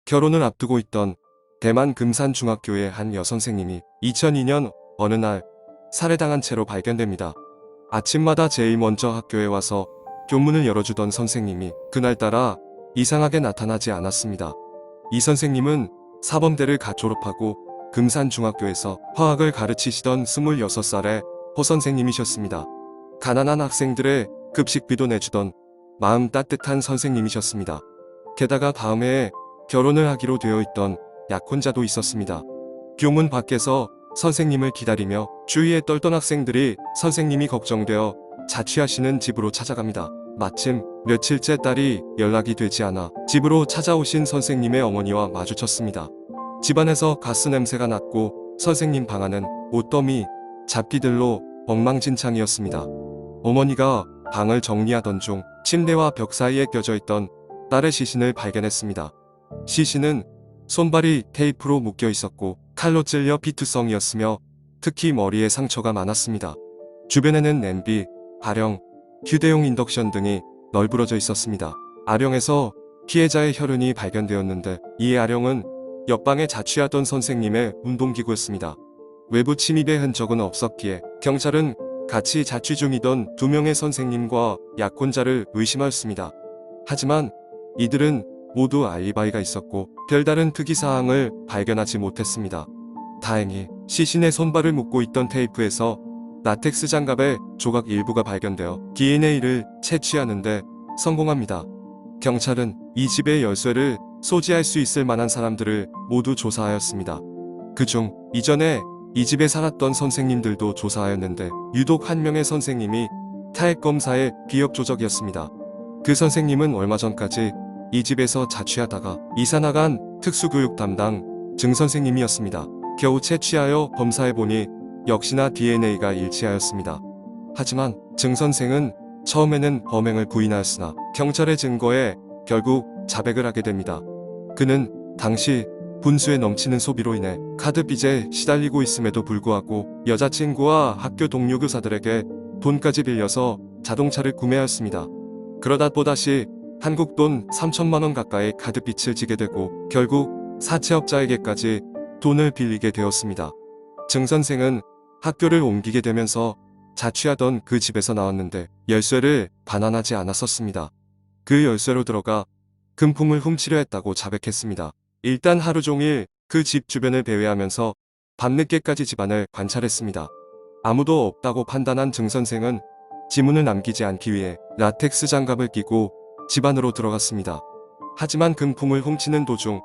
결혼을 앞두고 있던 대만 금산중학교의 한 여선생님이 2002년 어느 날 살해당한 채로 발견됩니다. 아침마다 제일 먼저 학교에 와서 교문을 열어주던 선생님이 그날따라 이상하게 나타나지 않았습니다. 이 선생님은 사범대를 갓 졸업하고 금산중학교에서 화학을 가르치시던 26살의 허선생님이셨습니다. 가난한 학생들의 급식비도 내주던 마음 따뜻한 선생님이셨습니다. 게다가 다음 해에 결혼을 하기로 되어 있던 약혼자도 있었습니다. 교문 밖에서 선생님을 기다리며 주위에 떨던 학생들이 선생님이 걱정되어 자취하시는 집으로 찾아갑니다. 마침 며칠째 딸이 연락이 되지 않아 집으로 찾아오신 선생님의 어머니와 마주쳤습니다. 집안에서 가스 냄새가 났고 선생님 방 안은 옷더미, 잡기들로 엉망진창이었습니다. 어머니가 방을 정리하던 중 침대와 벽 사이에 껴져 있던 딸의 시신을 발견했습니다. 시신은 손발이 테이프로 묶여 있었고 칼로 찔려 피투성이었으며 특히 머리에 상처가 많았습니다. 주변에는 냄비, 아령, 휴대용 인덕션 등이 널브러져 있었습니다. 아령에서 피해자의 혈흔이 발견되었는데 이 아령은 옆방에 자취하던 선생님의 운동기구였습니다. 외부 침입의 흔적은 없었기에 경찰은 같이 자취 중이던 2명의 선생님과 약혼자를 의심하였습니다. 하지만 이들은 모두 알리바이가 있었고 별다른 특이사항을 발견하지 못했습니다. 다행히 시신의 손발을 묶고 있던 테이프에서 라텍스 장갑의 조각 일부가 발견되어 DNA를 채취하는데 성공합니다. 경찰은 이 집의 열쇠를 소지할 수 있을 만한 사람들을 모두 조사하였습니다. 그중 이전에 이 집에 살았던 선생님들도 조사하였는데 유독 한 명의 선생님이 타액검사의 비협조적이었습니다. 그 선생님은 얼마 전까지 이 집에서 자취하다가 이사 나간 특수교육 담당 증선생님이었습니다. 겨우 채취하여 검사해보니 역시나 DNA가 일치하였습니다. 하지만 증선생은 처음에는 범행을 부인하였으나 경찰의 증거에 결국 자백을 하게 됩니다. 그는 당시 분수에 넘치는 소비로 인해 카드빚에 시달리고 있음에도 불구하고 여자친구와 학교 동료 교사들에게 돈까지 빌려서 자동차를 구매하였습니다. 그러다 또다시 한국 돈 3천만 원 가까이 카드빚을 지게 되고 결국 사채업자에게까지 돈을 빌리게 되었습니다. 증 선생은 학교를 옮기게 되면서 자취하던 그 집에서 나왔는데 열쇠를 반환하지 않았었습니다. 그 열쇠로 들어가 금품을 훔치려 했다고 자백했습니다. 일단 하루 종일 그 집 주변을 배회하면서 밤늦게까지 집안을 관찰했습니다. 아무도 없다고 판단한 증 선생은 지문을 남기지 않기 위해 라텍스 장갑을 끼고 집 안으로 들어갔습니다. 하지만 금품을 훔치는 도중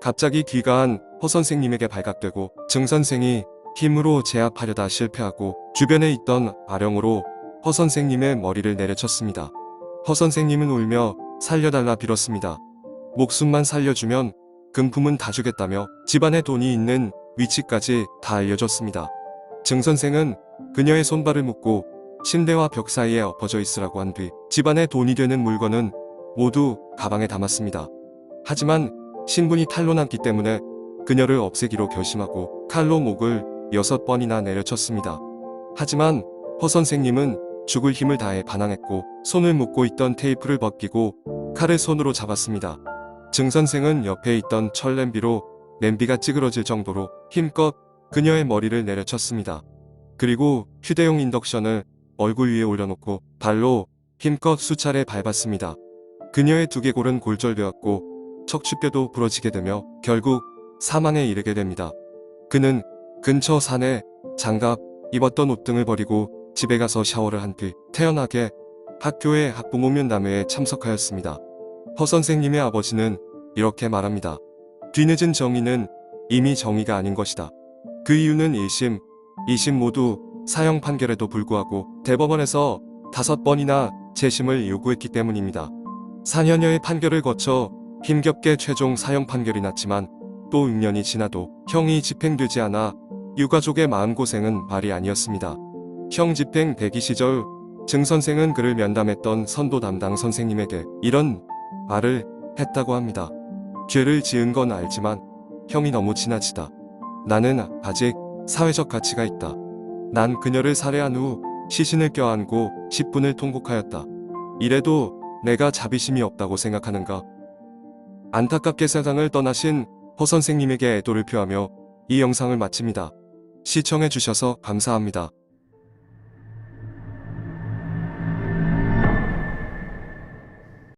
갑자기 귀가한 허 선생님에게 발각되고 증 선생이 힘으로 제압하려다 실패하고 주변에 있던 아령으로 허 선생님의 머리를 내려쳤습니다. 허 선생님은 울며 살려달라 빌었습니다. 목숨만 살려주면 금품은 다 주겠다며 집안에 돈이 있는 위치까지 다 알려줬습니다. 증 선생은 그녀의 손발을 묶고 침대와 벽 사이에 엎어져 있으라고 한 뒤 집안에 돈이 되는 물건은 모두 가방에 담았습니다. 하지만 신분이 탄로났기 때문에 그녀를 없애기로 결심하고 칼로 목을 6번이나 내려쳤습니다. 하지만 허 선생님은 죽을 힘을 다해 반항했고 손을 묶고 있던 테이프를 벗기고 칼을 손으로 잡았습니다. 증 선생은 옆에 있던 철냄비로 냄비가 찌그러질 정도로 힘껏 그녀의 머리를 내려쳤습니다. 그리고 휴대용 인덕션을 얼굴 위에 올려놓고 발로 힘껏 수차례 밟았습니다. 그녀의 두개골은 골절되었고 척추뼈도 부러지게 되며 결국 사망에 이르게 됩니다. 그는 근처 산에 장갑, 입었던 옷 등을 버리고 집에 가서 샤워를 한 뒤 태연하게 학교의 학부모 면담회에 참석하였습니다. 허 선생님의 아버지는 이렇게 말합니다. 뒤늦은 정의는 이미 정의가 아닌 것이다. 그 이유는 1심, 2심 모두 사형 판결에도 불구하고 대법원에서 5번이나 재심을 요구했기 때문입니다. 4년여의 판결을 거쳐 힘겹게 최종 사형 판결이 났지만 또 6년이 지나도 형이 집행되지 않아 유가족의 마음고생은 말이 아니었습니다. 형 집행 대기 시절 증 선생은 그를 면담했던 선도 담당 선생님에게 이런 말을 했다고 합니다. 죄를 지은 건 알지만 형이 너무 지나치다. 나는 아직 사회적 가치가 있다. 난 그녀를 살해한 후 시신을 껴안고 10분을 통곡하였다. 이래도 내가 자비심이 없다고 생각하는가? 안타깝게 세상을 떠나신 허 선생님에게 애도를 표하며 이 영상을 마칩니다. 시청해주셔서 감사합니다.